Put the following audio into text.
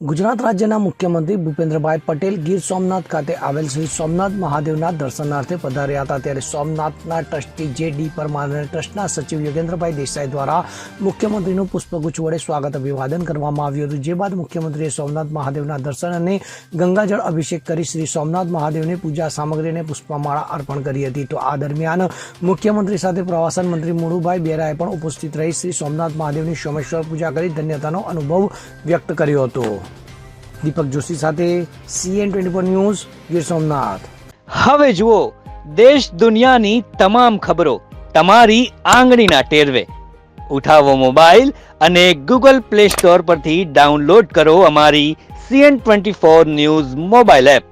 ગુજરાત રાજ્યના મુખ્યમંત્રી ભૂપેન્દ્રભાઈ પટેલ ગીર સોમનાથ ખાતે આવેલ શ્રી સોમનાથ મહાદેવના દર્શનાર્થે પધાર્યા હતા। ત્યારે સોમનાથના ટ્રસ્ટી જે.ડી. પરમાર અને ટ્રસ્ટના સચિવ યોગેન્દ્રભાઈ દેસાઈ દ્વારા મુખ્યમંત્રીનું પુષ્પગુચ્છ વડે સ્વાગત અભિવાદન કરવામાં આવ્યું હતું। જે બાદ મુખ્યમંત્રીએ સોમનાથ મહાદેવના દર્શન અને ગંગાજળ અભિષેક કરી શ્રી સોમનાથ મહાદેવની પૂજા સામગ્રી અને પુષ્પમાળા અર્પણ કરી હતી। તો આ દરમિયાન મુખ્યમંત્રી સાથે પ્રવાસન મંત્રી મુળુભાઈ બેરાએ પણ ઉપસ્થિત રહી શ્રી સોમનાથ મહાદેવની સોમેશ્વર પૂજા કરી ધન્યતાનો અનુભવ વ્યક્ત કર્યો હતો। દીપક જોશી સાથે CN24 ન્યૂઝ ગીર સોમનાથ। હવે જુઓ દેશ દુનિયાની તમામ ખબરો તમારી આંગળીના ટેરવે। ઉઠાવો મોબાઈલ અને ગૂગલ પ્લે સ્ટોર પરથી ડાઉનલોડ કરો અમારી CN24 ન્યૂઝ મોબાઈલ એપ।